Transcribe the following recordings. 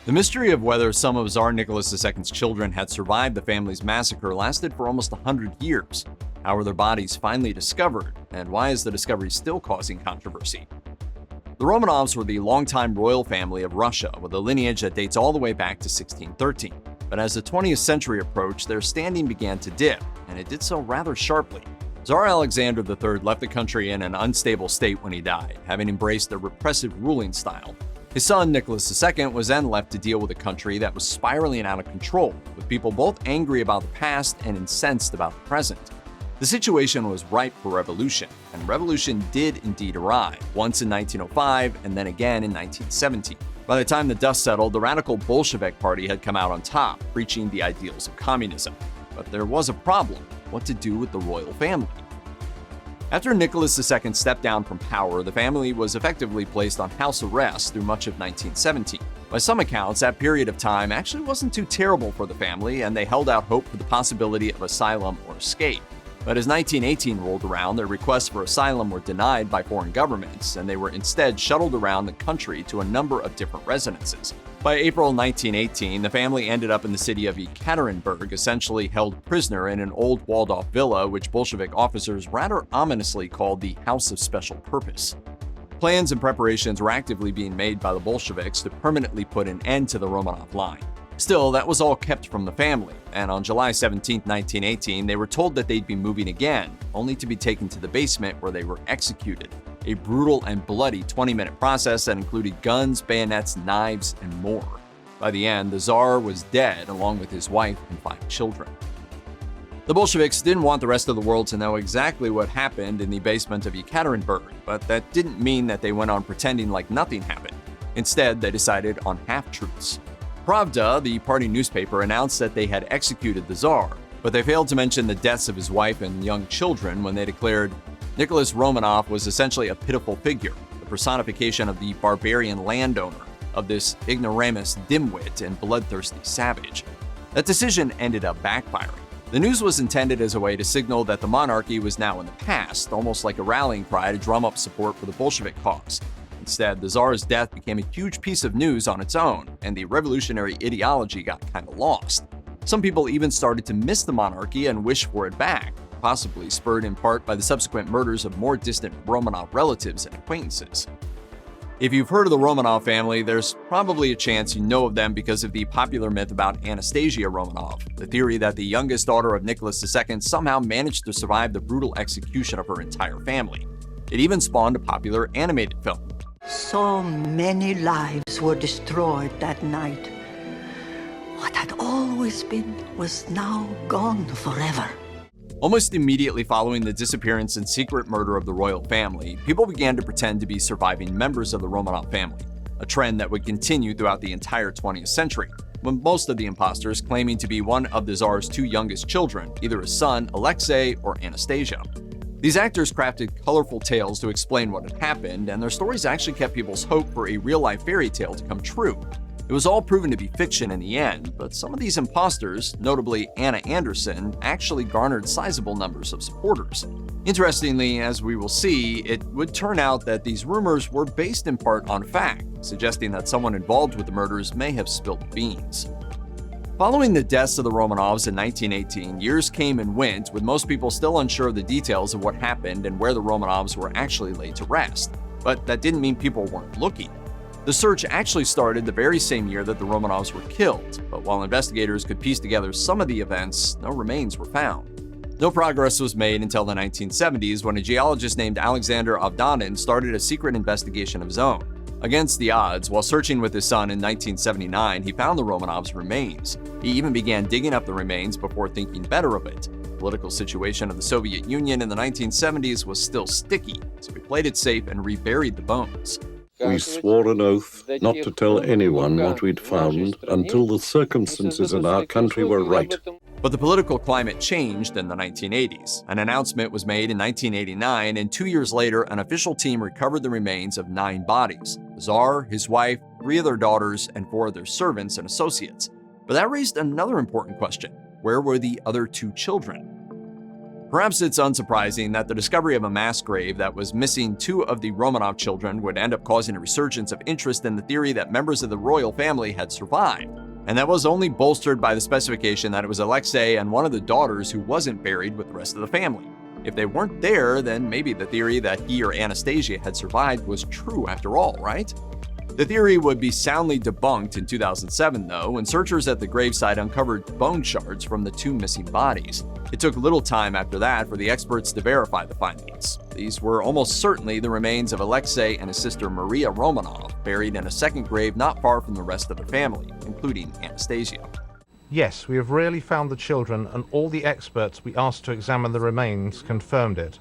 The mystery of whether some of Tsar Nicolas II's children had survived the family's massacre lasted for almost 100 years. How were their bodies finally discovered, and why is the discovery still causing controversy? The Romanovs were the longtime royal family of Russia, with a lineage that dates all the way back to 1613. But as the 20th century approached, their standing began to dip, and it did so rather sharply. Tsar Alexander III left the country in an unstable state when he died, having embraced a repressive ruling style. His son, Nicholas II, was then left to deal with a country that was spiraling out of control, with people both angry about the past and incensed about the present. The situation was ripe for revolution, and revolution did indeed arrive, once in 1905 and then again in 1917. By the time the dust settled, the radical Bolshevik party had come out on top, preaching the ideals of communism. But there was a problem: what to do with the royal family. After Nicholas II stepped down from power, the family was effectively placed on house arrest through much of 1917. By some accounts, that period of time actually wasn't too terrible for the family, and they held out hope for the possibility of asylum or escape. But as 1918 rolled around, their requests for asylum were denied by foreign governments, and they were instead shuttled around the country to a number of different residences. By April 1918, the family ended up in the city of Ekaterinburg, essentially held prisoner in an old walled-off villa which Bolshevik officers rather ominously called the House of Special Purpose. Plans and preparations were actively being made by the Bolsheviks to permanently put an end to the Romanov line. Still, that was all kept from the family, and on July 17, 1918, they were told that they'd be moving again, only to be taken to the basement where they were executed. A brutal and bloody 20-minute process that included guns, bayonets, knives, and more. By the end, the Tsar was dead along with his wife and 5 children. The Bolsheviks didn't want the rest of the world to know exactly what happened in the basement of Ekaterinburg, but that didn't mean that they went on pretending like nothing happened. Instead, they decided on half-truths. Pravda, the party newspaper, announced that they had executed the Tsar, but they failed to mention the deaths of his wife and young children when they declared Nicholas Romanov was essentially a pitiful figure, the personification of the barbarian landowner, of this ignoramus dimwit and bloodthirsty savage. That decision ended up backfiring. The news was intended as a way to signal that the monarchy was now in the past, almost like a rallying cry to drum up support for the Bolshevik cause. Instead, the Tsar's death became a huge piece of news on its own, and the revolutionary ideology got kind of lost. Some people even started to miss the monarchy and wish for it back, possibly spurred in part by the subsequent murders of more distant Romanov relatives and acquaintances. If you've heard of the Romanov family, there's probably a chance you know of them because of the popular myth about Anastasia Romanov, the theory that the youngest daughter of Nicholas II somehow managed to survive the brutal execution of her entire family. It even spawned a popular animated film. So many lives were destroyed that night. What had always been was now gone forever. Almost immediately following the disappearance and secret murder of the royal family, people began to pretend to be surviving members of the Romanov family, a trend that would continue throughout the entire 20th century, with most of the imposters claiming to be one of the Tsar's 2 youngest children, either his son, Alexei, or Anastasia. These actors crafted colorful tales to explain what had happened, and their stories actually kept people's hope for a real-life fairy tale to come true. It was all proven to be fiction in the end, but some of these imposters, notably Anna Anderson, actually garnered sizable numbers of supporters. Interestingly, as we will see, it would turn out that these rumors were based in part on fact, suggesting that someone involved with the murders may have spilled the beans. Following the deaths of the Romanovs in 1918, years came and went, with most people still unsure of the details of what happened and where the Romanovs were actually laid to rest. But that didn't mean people weren't looking. The search actually started the very same year that the Romanovs were killed, but while investigators could piece together some of the events, no remains were found. No progress was made until the 1970s, when a geologist named Alexander Avdanin started a secret investigation of his own. Against the odds, while searching with his son in 1979, he found the Romanovs' remains. He even began digging up the remains before thinking better of it. The political situation of the Soviet Union in the 1970s was still sticky, so he played it safe and reburied the bones. We swore an oath not to tell anyone what we'd found until the circumstances in our country were right. But the political climate changed in the 1980s. An announcement was made in 1989, and 2 years later, an official team recovered the remains of 9 bodies: the Tsar, his wife, 3 of their daughters, and 4 of their servants and associates. But that raised another important question: where were the other 2 children? Perhaps it's unsurprising that the discovery of a mass grave that was missing two of the Romanov children would end up causing a resurgence of interest in the theory that members of the royal family had survived. And that was only bolstered by the specification that it was Alexei and one of the daughters who wasn't buried with the rest of the family. If they weren't there, then maybe the theory that he or Anastasia had survived was true after all, right? The theory would be soundly debunked in 2007, though, when searchers at the gravesite uncovered bone shards from the two missing bodies. It took little time after that for the experts to verify the findings. These were almost certainly the remains of Alexei and his sister Maria Romanov, buried in a second grave not far from the rest of their family, including Anastasia. Yes, we have really found the children, and all the experts we asked to examine the remains confirmed it.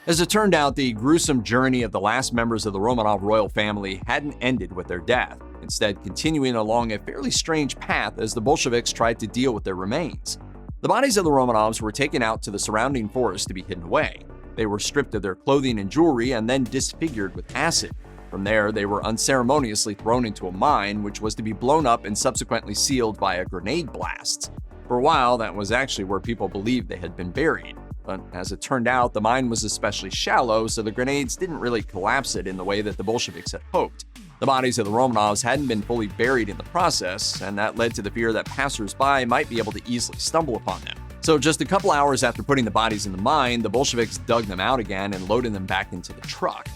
As it turned out, the gruesome journey of the last members of the Romanov royal family hadn't ended with their death, instead continuing along a fairly strange path as the Bolsheviks tried to deal with their remains. The bodies of the Romanovs were taken out to the surrounding forest to be hidden away. They were stripped of their clothing and jewelry and then disfigured with acid. From there, they were unceremoniously thrown into a mine, which was to be blown up and subsequently sealed via grenade blasts. For a while, that was actually where people believed they had been buried. But as it turned out, the mine was especially shallow, so the grenades didn't really collapse it in the way that the Bolsheviks had hoped. The bodies of the Romanovs hadn't been fully buried in the process, and that led to the fear that passers-by might be able to easily stumble upon them. So just a couple hours after putting the bodies in the mine, the Bolsheviks dug them out again and loaded them back into the truck.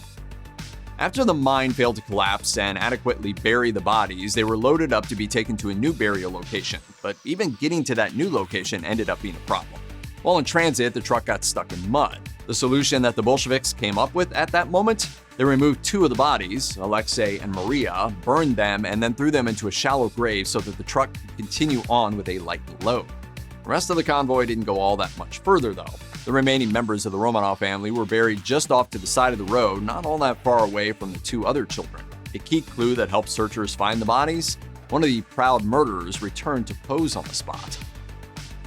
After the mine failed to collapse and adequately bury the bodies, they were loaded up to be taken to a new burial location, but even getting to that new location ended up being a problem. While in transit, the truck got stuck in mud. The solution that the Bolsheviks came up with at that moment? They removed two of the bodies, Alexei and Maria, burned them, and then threw them into a shallow grave so that the truck could continue on with a light load. The rest of the convoy didn't go all that much further, though. The remaining members of the Romanov family were buried just off to the side of the road, not all that far away from the two other children. A key clue that helped searchers find the bodies? One of the proud murderers returned to pose on the spot.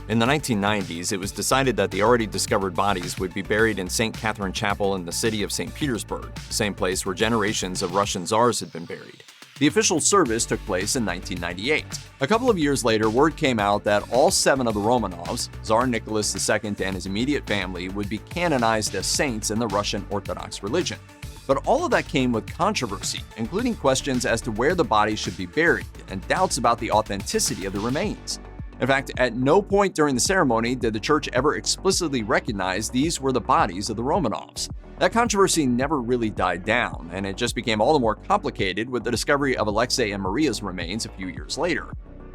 In the 1990s, it was decided that the already discovered bodies would be buried in St. Catherine Chapel in the city of St. Petersburg, the same place where generations of Russian czars had been buried. The official service took place in 1998. A couple of years later, word came out that all 7 of the Romanovs, Tsar Nicolas II and his immediate family, would be canonized as saints in the Russian Orthodox religion. But all of that came with controversy, including questions as to where the bodies should be buried and doubts about the authenticity of the remains. In fact, at no point during the ceremony did the church ever explicitly recognize these were the bodies of the Romanovs. That controversy never really died down, and it just became all the more complicated with the discovery of Alexei and Maria's remains a few years later.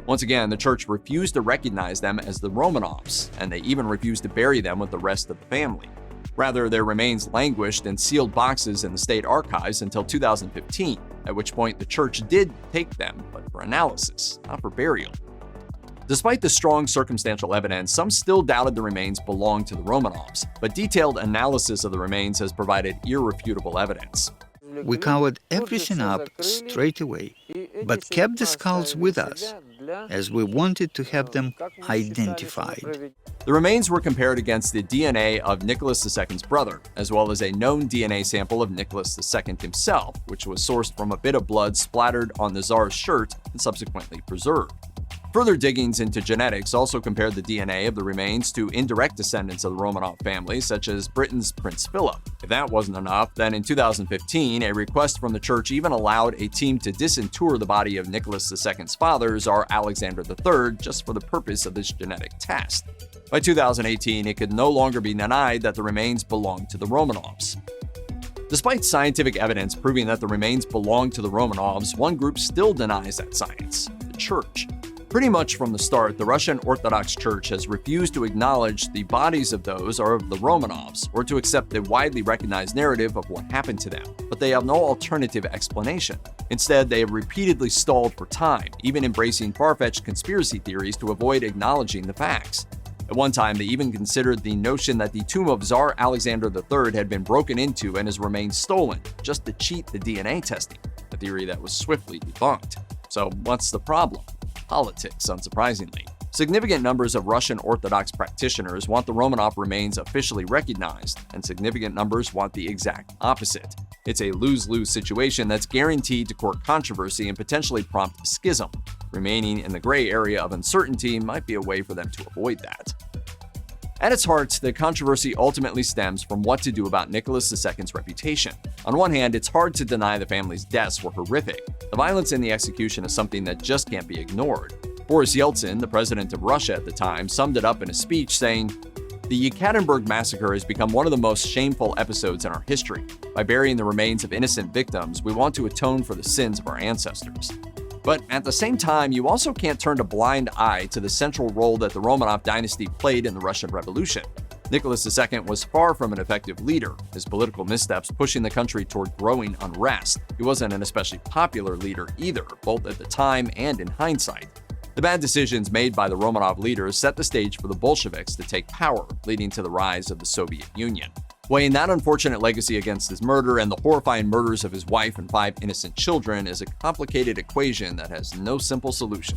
Once again, the church refused to recognize them as the Romanovs, and they even refused to bury them with the rest of the family. Rather, their remains languished in sealed boxes in the state archives until 2015, at which point the church did take them, but for analysis, not for burial. Despite the strong circumstantial evidence, some still doubted the remains belonged to the Romanovs, but detailed analysis of the remains has provided irrefutable evidence. We covered everything up straight away, but kept the skulls with us, as we wanted to have them identified. The remains were compared against the DNA of Nicholas II's brother, as well as a known DNA sample of Nicholas II himself, which was sourced from a bit of blood splattered on the Tsar's shirt and subsequently preserved. Further diggings into genetics also compared the DNA of the remains to indirect descendants of the Romanov family, such as Britain's Prince Philip. If that wasn't enough, then in 2015, a request from the church even allowed a team to disinter the body of Nicholas II's father, Tsar Alexander III, just for the purpose of this genetic test. By 2018, it could no longer be denied that the remains belonged to the Romanovs. Despite scientific evidence proving that the remains belong to the Romanovs, one group still denies that science: the church. Pretty much from the start, the Russian Orthodox Church has refused to acknowledge the bodies of those are of the Romanovs, or to accept the widely recognized narrative of what happened to them, but they have no alternative explanation. Instead, they have repeatedly stalled for time, even embracing far-fetched conspiracy theories to avoid acknowledging the facts. At one time, they even considered the notion that the tomb of Tsar Alexander III had been broken into and his remains stolen, just to cheat the DNA testing, a theory that was swiftly debunked. So what's the problem? Politics, unsurprisingly. Significant numbers of Russian Orthodox practitioners want the Romanov remains officially recognized, and significant numbers want the exact opposite. It's a lose-lose situation that's guaranteed to court controversy and potentially prompt a schism. Remaining in the gray area of uncertainty might be a way for them to avoid that. At its heart, the controversy ultimately stems from what to do about Nicholas II's reputation. On one hand, it's hard to deny the family's deaths were horrific. The violence in the execution is something that just can't be ignored. Boris Yeltsin, the president of Russia at the time, summed it up in a speech saying, "The Yekaterinburg massacre has become one of the most shameful episodes in our history. By burying the remains of innocent victims, we want to atone for the sins of our ancestors." But at the same time, you also can't turn a blind eye to the central role that the Romanov dynasty played in the Russian Revolution. Nicholas II was far from an effective leader, his political missteps pushing the country toward growing unrest. He wasn't an especially popular leader either, both at the time and in hindsight. The bad decisions made by the Romanov leaders set the stage for the Bolsheviks to take power, leading to the rise of the Soviet Union. Weighing that unfortunate legacy against his murder and the horrifying murders of his wife and 5 innocent children is a complicated equation that has no simple solution.